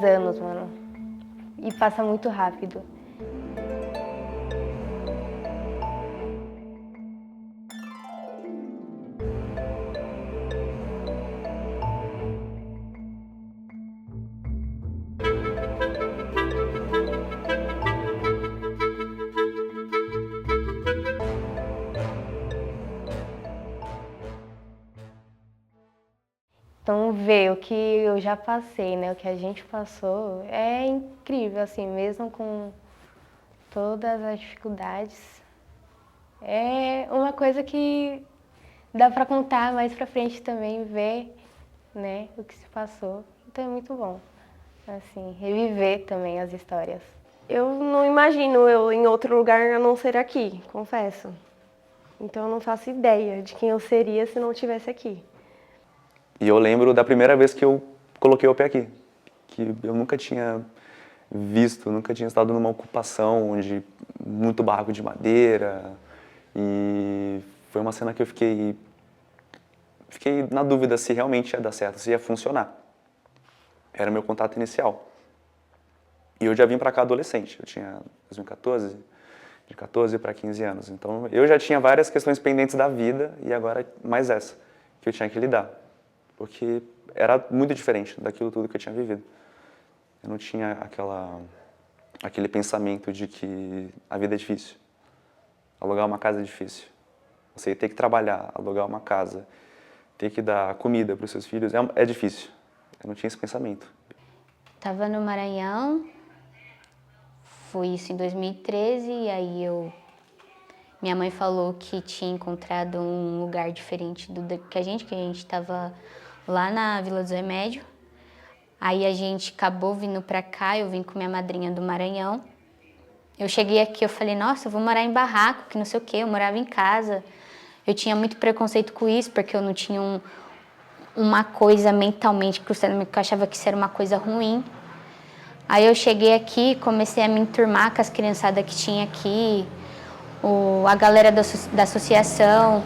6 anos, mano. E passa muito rápido. Então, ver o que eu já passei, né, o que a gente passou, é incrível, assim, mesmo com todas as dificuldades. É uma coisa que dá pra contar mais pra frente também, ver, né, o que se passou. Então é muito bom, assim, reviver também as histórias. Eu não imagino eu em outro lugar a não ser aqui, confesso. Então eu não faço ideia de quem eu seria se não estivesse aqui. E eu lembro da primeira vez que eu coloquei o pé aqui, que eu nunca tinha visto, nunca tinha estado numa ocupação onde muito barraco de madeira, e foi uma cena que eu fiquei na dúvida se realmente ia dar certo, se ia funcionar. Era meu contato inicial. E eu já vim para cá adolescente, eu tinha 2014, de 14 para 15 anos. Então eu já tinha várias questões pendentes da vida e agora mais essa, que eu tinha que lidar. Porque era muito diferente daquilo tudo que eu tinha vivido. Eu não tinha aquele pensamento de que a vida é difícil. Alugar uma casa é difícil. Você ter que trabalhar, alugar uma casa, ter que dar comida para os seus filhos é difícil. Eu não tinha esse pensamento. Estava no Maranhão, foi isso em 2013, e aí minha mãe falou que tinha encontrado um lugar diferente que a gente estava lá na Vila do Remédio. Aí a gente acabou vindo pra cá, eu vim com minha madrinha do Maranhão. Eu cheguei aqui, eu falei, nossa, eu vou morar em barraco, que não sei o quê, eu morava em casa. Eu tinha muito preconceito com isso, porque eu não tinha uma coisa mentalmente que eu achava que isso era uma coisa ruim. Aí eu cheguei aqui, comecei a me enturmar com as criançadas que tinha aqui, a galera da associação.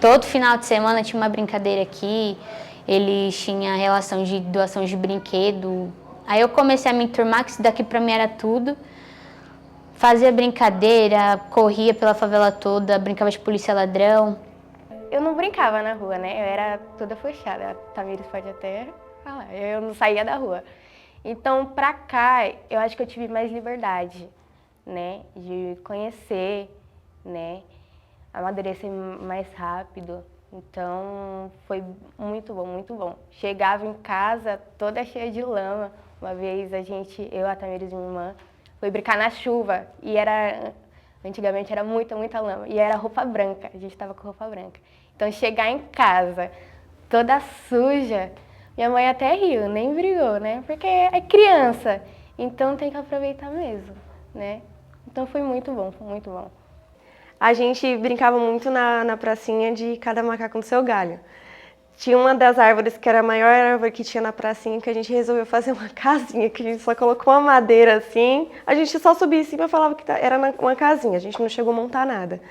Todo final de semana tinha uma brincadeira aqui, eles tinham relação de doação de brinquedo. Aí eu comecei a me enturmar, que isso daqui pra mim era tudo. Fazia brincadeira, corria pela favela toda, brincava de polícia ladrão. Eu não brincava na rua, né? Eu era toda fechada. A Tamires pode até falar. Eu não saía da rua. Então, pra cá, eu acho que eu tive mais liberdade, né? De conhecer, né? Amadurecer mais rápido. Então, foi muito bom, muito bom. Chegava em casa toda cheia de lama. Uma vez eu, a Tamires e minha irmã, foi brincar na chuva. E antigamente era muita, muita lama. E era roupa branca, a gente tava com roupa branca. Então, chegar em casa toda suja, minha mãe até riu, nem brigou, né? Porque é criança, então tem que aproveitar mesmo, né? Então foi muito bom, foi muito bom. A gente brincava muito na pracinha de cada macaco no seu galho. Tinha uma das árvores que era a maior árvore que tinha na pracinha, que a gente resolveu fazer uma casinha, que a gente só colocou uma madeira assim. A gente só subia em cima e falava que era uma casinha, a gente não chegou a montar nada.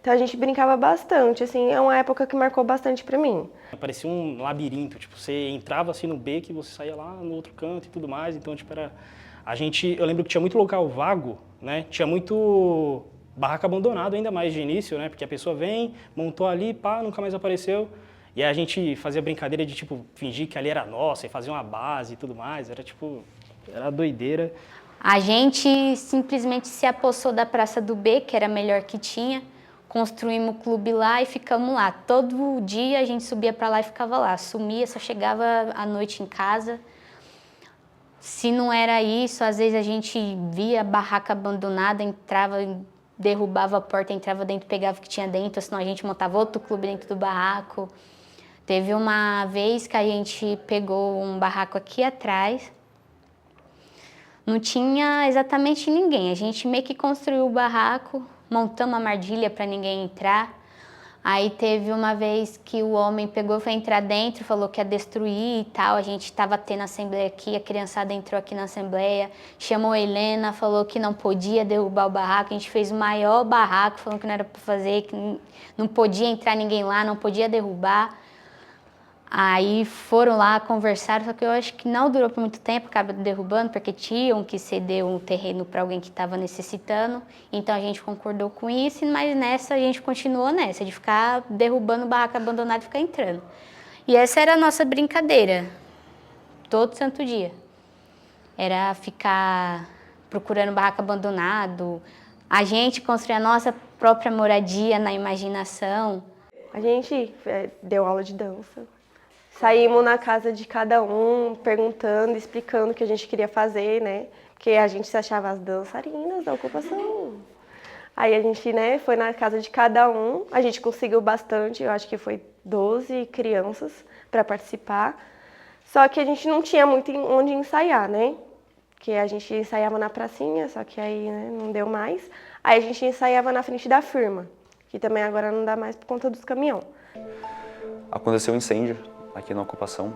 Então a gente brincava bastante, assim, é uma época que marcou bastante pra mim. Parecia um labirinto, tipo, você entrava assim no beco e você saía lá no outro canto e tudo mais, então, tipo, eu lembro que tinha muito local vago, né, tinha muito barraco abandonado ainda mais de início, né, porque a pessoa vem, montou ali, pá, nunca mais apareceu, e aí a gente fazia brincadeira de, tipo, fingir que ali era nossa e fazia uma base e tudo mais, era doideira. A gente simplesmente se apossou da Praça do B, que era a melhor que tinha, construímos o clube lá e ficamos lá. Todo dia a gente subia para lá e ficava lá. Sumia, só chegava à noite em casa. Se não era isso, às vezes a gente via a barraca abandonada, entrava, derrubava a porta, entrava dentro, pegava o que tinha dentro, senão a gente montava outro clube dentro do barraco. Teve uma vez que a gente pegou um barraco aqui atrás, não tinha exatamente ninguém, a gente meio que construiu o barraco, montamos uma armadilha para ninguém entrar. Aí teve uma vez que o homem pegou, foi entrar dentro, falou que ia destruir e tal. A gente estava tendo assembleia aqui, a criançada entrou aqui na assembleia, chamou a Helena, falou que não podia derrubar o barraco. A gente fez o maior barraco, falando que não era para fazer, que não podia entrar ninguém lá, não podia derrubar. Aí foram lá, conversaram, só que eu acho que não durou por muito tempo, acaba derrubando, porque tinham que ceder um terreno para alguém que estava necessitando. Então a gente concordou com isso, mas nessa a gente continuou nessa, de ficar derrubando barraca abandonada e ficar entrando. E essa era a nossa brincadeira, todo santo dia. Era ficar procurando barraco abandonado, a gente construir a nossa própria moradia na imaginação. A gente deu aula de dança. Saímos na casa de cada um, perguntando, explicando o que a gente queria fazer, né? Porque a gente se achava as dançarinas da ocupação. Aí a gente, né, foi na casa de cada um, a gente conseguiu bastante, eu acho que foi 12 crianças para participar. Só que a gente não tinha muito onde ensaiar, né? Porque a gente ensaiava na pracinha, só que aí, né, não deu mais. Aí a gente ensaiava na frente da firma, que também agora não dá mais por conta dos caminhões. Aconteceu um incêndio aqui na ocupação.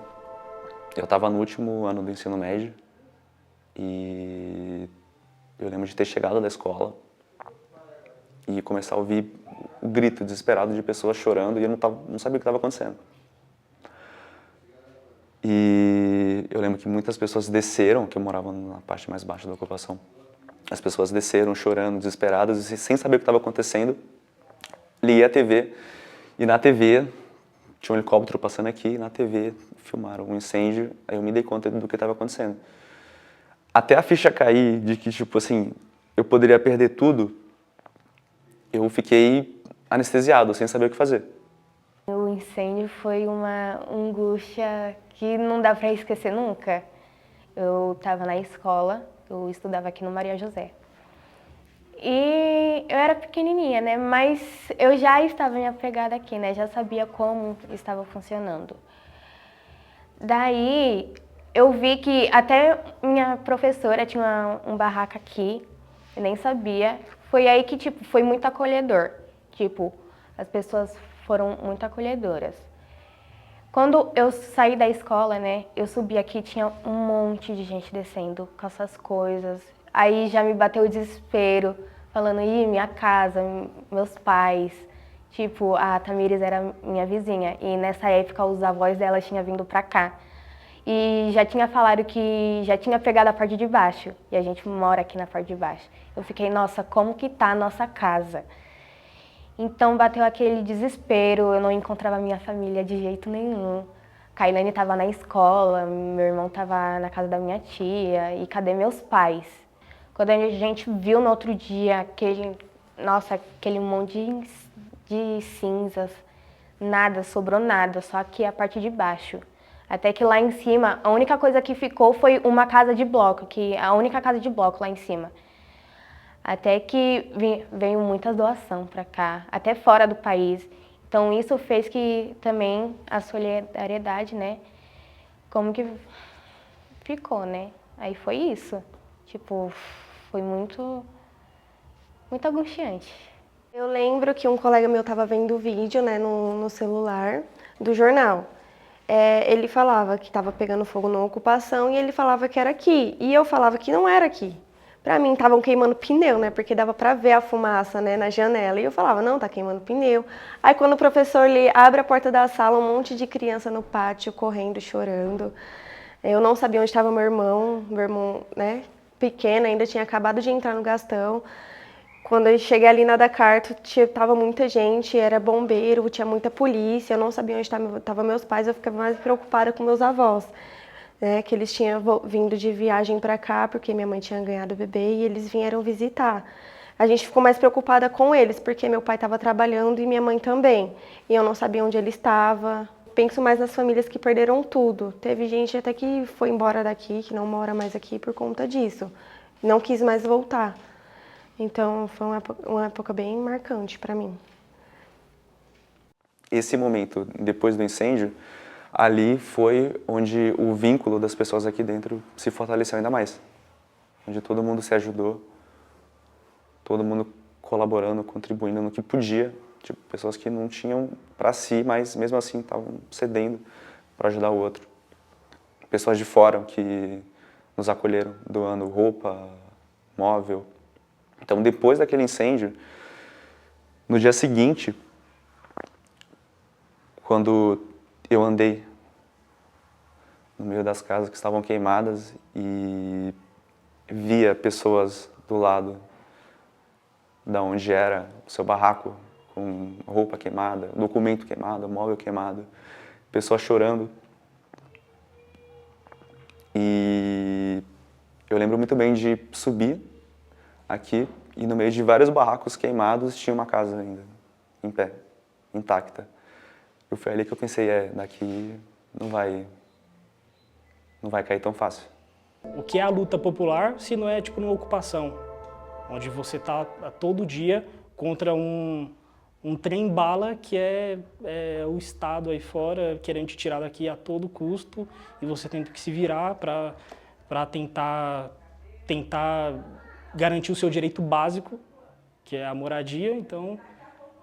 Eu estava no último ano do ensino médio e eu lembro de ter chegado da escola e começar a ouvir o grito desesperado de pessoas chorando e eu não sabia o que estava acontecendo. E eu lembro que muitas pessoas desceram, que eu morava na parte mais baixa da ocupação. As pessoas desceram chorando, desesperadas, e sem saber o que estava acontecendo. Liguei a TV e na TV tinha um helicóptero passando aqui, e na TV filmaram um incêndio, aí eu me dei conta do que estava acontecendo. Até a ficha cair de que, tipo assim, eu poderia perder tudo, eu fiquei anestesiado, sem saber o que fazer. O incêndio foi uma angústia que não dá para esquecer nunca. Eu estava na escola, eu estudava aqui no Maria José. E eu era pequenininha, né? Mas eu já estava me apegada aqui, né? Já sabia como estava funcionando. Daí eu vi que até minha professora tinha um barraco aqui, eu nem sabia. Foi aí que, tipo, foi muito acolhedor. Tipo, as pessoas foram muito acolhedoras. Quando eu saí da escola, né, eu subi aqui, tinha um monte de gente descendo com essas coisas. Aí já me bateu o desespero, falando, ih, minha casa, meus pais. Tipo, a Tamires era minha vizinha e nessa época os avós dela tinham vindo pra cá. E já tinha falado que já tinha pegado a parte de baixo e a gente mora aqui na parte de baixo. Eu fiquei, nossa, como que tá a nossa casa? Então bateu aquele desespero, eu não encontrava minha família de jeito nenhum. Kailane estava na escola, meu irmão estava na casa da minha tia, e cadê meus pais? Quando a gente viu no outro dia aquele monte de cinzas, nada, sobrou nada, só aqui a parte de baixo. Até que lá em cima, a única coisa que ficou foi uma casa de bloco, a única casa de bloco lá em cima. Até que veio muita doação para cá, até fora do país. Então isso fez que também a solidariedade, né, como que ficou, né? Aí foi isso. Tipo, foi muito angustiante. Eu lembro que um colega meu estava vendo o vídeo, né, no celular do jornal. Ele falava que estava pegando fogo na ocupação e ele falava que era aqui. E eu falava que não era aqui. Pra mim, estavam queimando pneu, né? Porque dava pra ver a fumaça, né, na janela. E eu falava, não, tá queimando pneu. Aí quando o professor abre a porta da sala, um monte de criança no pátio, correndo, chorando. Eu não sabia onde estava meu irmão, né, pequeno, ainda tinha acabado de entrar no Gastão. Quando eu cheguei ali na Dacarto, tava muita gente, era bombeiro, tinha muita polícia, eu não sabia onde estavam meus pais, eu ficava mais preocupada com meus avós. Né, que eles tinham vindo de viagem para cá, porque minha mãe tinha ganhado o bebê e eles vieram visitar. A gente ficou mais preocupada com eles, porque meu pai estava trabalhando e minha mãe também. E eu não sabia onde ele estava. Penso mais nas famílias que perderam tudo. Teve gente até que foi embora daqui, que não mora mais aqui por conta disso. Não quis mais voltar. Então foi uma época bem marcante para mim. Esse momento, depois do incêndio, ali foi onde o vínculo das pessoas aqui dentro se fortaleceu ainda mais. Onde todo mundo se ajudou, todo mundo colaborando, contribuindo no que podia. Tipo, pessoas que não tinham para si, mas mesmo assim estavam cedendo para ajudar o outro. Pessoas de fora que nos acolheram, doando roupa, móvel. Então, depois daquele incêndio, no dia seguinte, quando eu andei no meio das casas que estavam queimadas e via pessoas do lado da onde era o seu barraco, com roupa queimada, documento queimado, móvel queimado, pessoas chorando. E eu lembro muito bem de subir aqui e no meio de vários barracos queimados tinha uma casa ainda, em pé, intacta. E foi ali que eu pensei, daqui não vai cair tão fácil. O que é a luta popular se não é tipo uma ocupação, onde você está todo dia contra um trem-bala que é o Estado aí fora querendo te tirar daqui a todo custo e você tendo que se virar para tentar garantir o seu direito básico, que é a moradia. Então,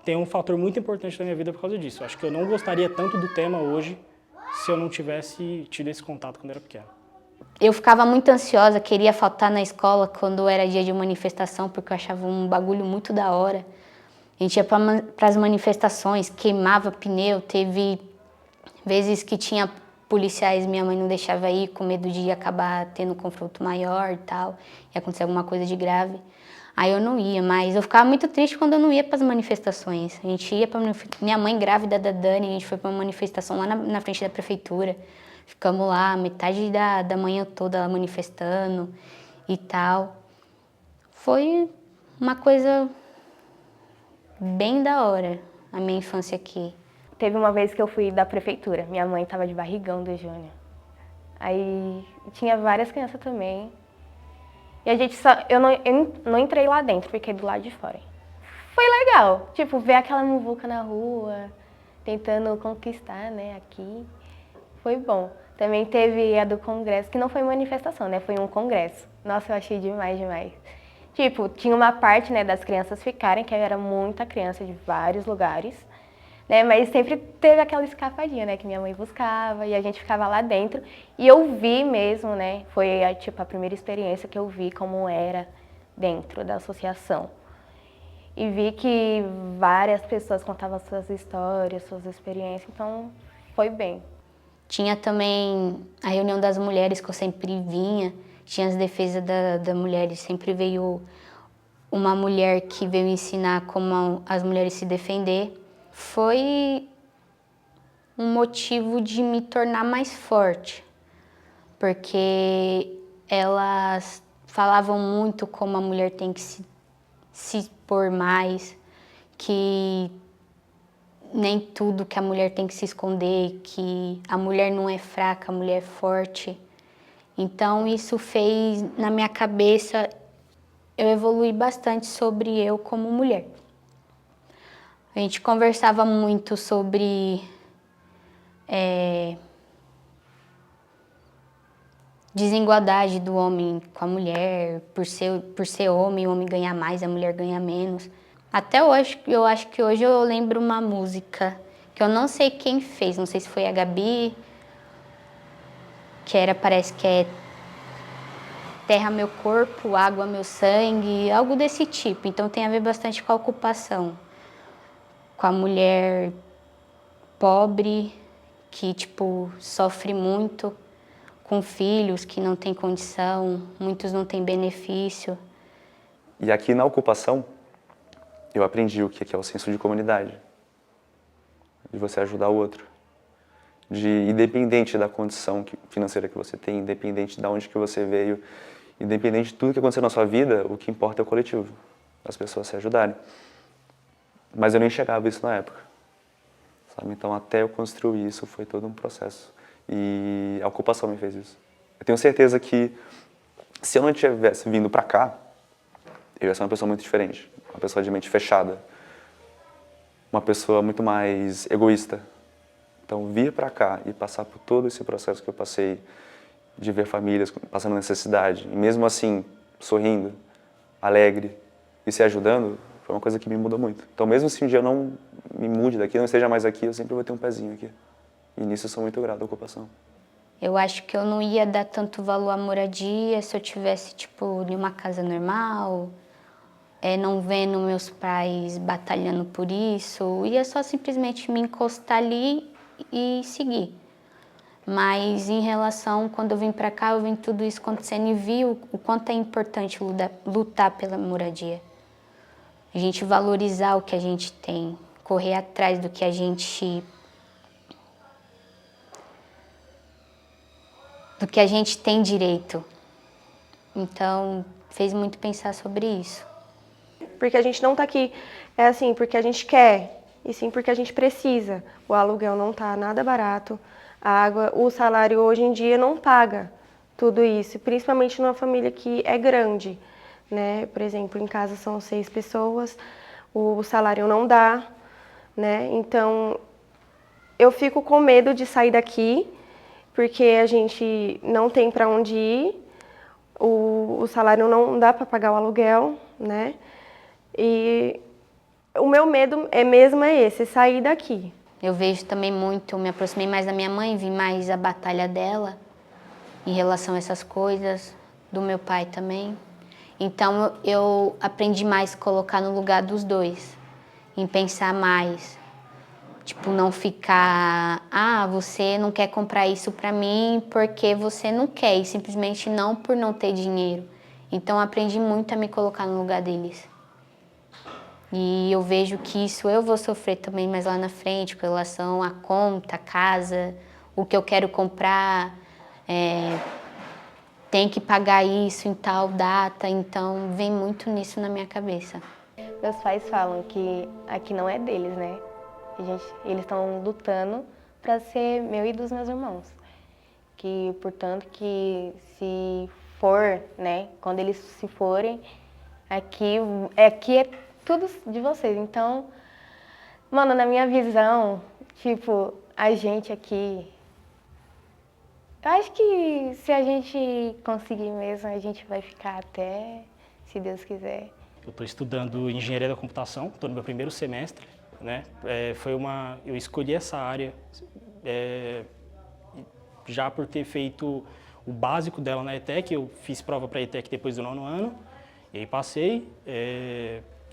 tem um fator muito importante na minha vida por causa disso. Acho que eu não gostaria tanto do tema hoje se eu não tivesse tido esse contato quando era pequeno. Eu ficava muito ansiosa, queria faltar na escola quando era dia de manifestação, porque eu achava um bagulho muito da hora. A gente ia para as manifestações, queimava pneu, teve vezes que tinha policiais, minha mãe não deixava ir, com medo de acabar tendo um confronto maior e tal, e acontecer alguma coisa de grave. Aí eu não ia, mas eu ficava muito triste quando eu não ia para as manifestações. A gente ia para minha mãe grávida da Dani, a gente foi para uma manifestação lá na frente da prefeitura. Ficamos lá metade da manhã toda manifestando e tal. Foi uma coisa bem da hora, a minha infância aqui. Teve uma vez que eu fui da prefeitura, minha mãe estava de barrigão do Júnior. Aí tinha várias crianças também. E a gente eu não entrei lá dentro, fiquei do lado de fora. Foi legal, tipo, ver aquela muvuca na rua, tentando conquistar, né, aqui. Foi bom. Também teve a do congresso, que não foi manifestação, né, foi um congresso. Nossa, eu achei demais, demais. Tipo, tinha uma parte, né, das crianças ficarem, que era muita criança de vários lugares, né, mas sempre teve aquela escapadinha, né, que minha mãe buscava e a gente ficava lá dentro. E eu vi mesmo, né, foi tipo a primeira experiência que eu vi como era dentro da associação. E vi que várias pessoas contavam suas histórias, suas experiências, então foi bem. Tinha também a reunião das mulheres que eu sempre vinha, tinha as defesas da mulher, sempre veio uma mulher que veio ensinar como as mulheres se defender. Foi um motivo de me tornar mais forte, porque elas falavam muito como a mulher tem que se expor mais, que nem tudo que a mulher tem que se esconder, que a mulher não é fraca, a mulher é forte. Então isso fez na minha cabeça eu evoluir bastante sobre eu como mulher. A gente conversava muito sobre desigualdade do homem com a mulher, por ser homem, o homem ganha mais, a mulher ganha menos. Até hoje, eu acho que hoje eu lembro uma música que eu não sei quem fez, não sei se foi a Gabi, que parece que é terra meu corpo, água meu sangue, algo desse tipo. Então tem a ver bastante com a ocupação, com a mulher pobre, que tipo sofre muito, com filhos que não têm condição, muitos não têm benefício. E aqui na ocupação, eu aprendi o que é o senso de comunidade, de você ajudar o outro, independente da condição financeira que você tem, independente de onde que você veio, independente de tudo que aconteceu na sua vida, o que importa é o coletivo, as pessoas se ajudarem. Mas eu não enxergava isso na época, sabe? Então até eu construir isso foi todo um processo e a ocupação me fez isso. Eu tenho certeza que se eu não tivesse vindo para cá, eu ia ser uma pessoa muito diferente, uma pessoa de mente fechada, uma pessoa muito mais egoísta. Então vir para cá e passar por todo esse processo que eu passei, de ver famílias passando necessidade, e mesmo assim sorrindo, alegre e se ajudando, foi uma coisa que me mudou muito. Então mesmo se um dia eu não me mude daqui, não esteja mais aqui, eu sempre vou ter um pezinho aqui. E nisso eu sou muito grato à ocupação. Eu acho que eu não ia dar tanto valor à moradia se eu tivesse tipo em uma casa normal, não vendo meus pais batalhando por isso, ia só simplesmente me encostar ali e seguir. Mas em relação, quando eu vim para cá, eu vim tudo isso acontecendo e vi o quanto é importante lutar pela moradia. A gente valorizar o que a gente tem, correr atrás do que a gente tem direito. Então, fez muito pensar sobre isso. Porque a gente não tá aqui, porque a gente quer, e sim porque a gente precisa. O aluguel não tá nada barato, a água, o salário hoje em dia não paga tudo isso, principalmente numa família que é grande, né? Por exemplo, em casa são 6 pessoas, o salário não dá, né? Então, eu fico com medo de sair daqui, porque a gente não tem para onde ir, o salário não dá para pagar o aluguel, né? E o meu medo mesmo é esse, sair daqui. Eu vejo também muito, me aproximei mais da minha mãe, vi mais a batalha dela em relação a essas coisas, do meu pai também. Então eu aprendi mais a colocar no lugar dos dois, em pensar mais. Tipo, não ficar, você não quer comprar isso pra mim porque você não quer, e simplesmente não por não ter dinheiro. Então aprendi muito a me colocar no lugar deles. E eu vejo que isso eu vou sofrer também mais lá na frente, com relação à conta, à casa, o que eu quero comprar, tem que pagar isso em tal data, então vem muito nisso na minha cabeça. Meus pais falam que aqui não é deles, né? Eles estão lutando para ser meu e dos meus irmãos. Que, portanto, que se for, né, quando eles se forem, aqui é tudo de vocês. Então, mano, na minha visão, tipo, a gente aqui, eu acho que se a gente conseguir mesmo, a gente vai ficar até, se Deus quiser. Eu estou estudando engenharia da computação, estou no meu primeiro semestre, né? Eu escolhi essa área já por ter feito o básico dela na ETEC. Eu fiz prova para a ETEC depois do 9º ano, e aí passei.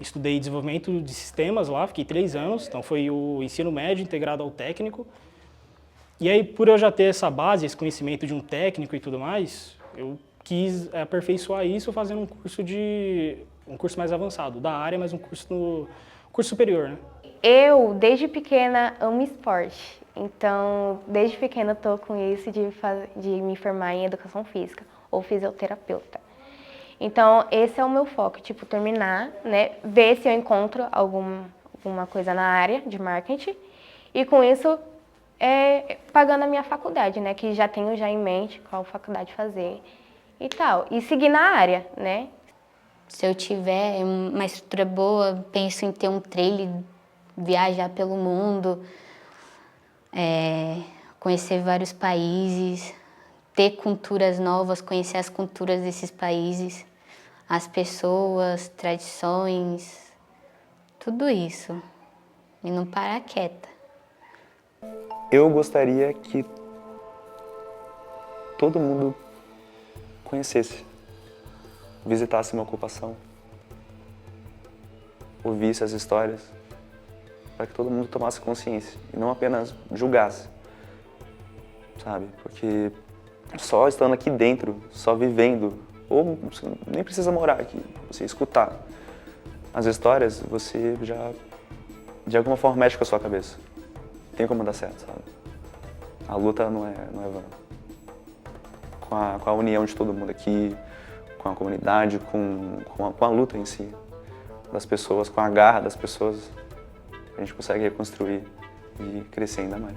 Estudei desenvolvimento de sistemas lá, fiquei 3 anos, então foi o ensino médio integrado ao técnico. E aí, por eu já ter essa base, esse conhecimento de um técnico e tudo mais, eu quis aperfeiçoar isso fazendo um curso mais avançado da área, mas um curso superior, né? Eu, desde pequena, amo esporte. Então, desde pequena, eu tô com isso de me formar em educação física ou fisioterapeuta. Então, esse é o meu foco, tipo, terminar, né, ver se eu encontro alguma coisa na área de marketing e com isso, pagando a minha faculdade, né, que já tenho em mente qual faculdade fazer e tal. E seguir na área, né. Se eu tiver uma estrutura boa, penso em ter um trailer, viajar pelo mundo, conhecer vários países, ter culturas novas, conhecer as culturas desses países, as pessoas, tradições, tudo isso. E não parar quieta. Eu gostaria que todo mundo conhecesse, visitasse uma ocupação, ouvisse as histórias, para que todo mundo tomasse consciência e não apenas julgasse, sabe? Porque só estando aqui dentro, só vivendo, ou você nem precisa morar aqui, você escutar as histórias, você já de alguma forma mexe com a sua cabeça. Tem como dar certo, sabe? A luta não é vã. Com a união de todo mundo aqui, com a comunidade, com a luta em si, das pessoas, com a garra das pessoas, a gente consegue reconstruir e crescer ainda mais.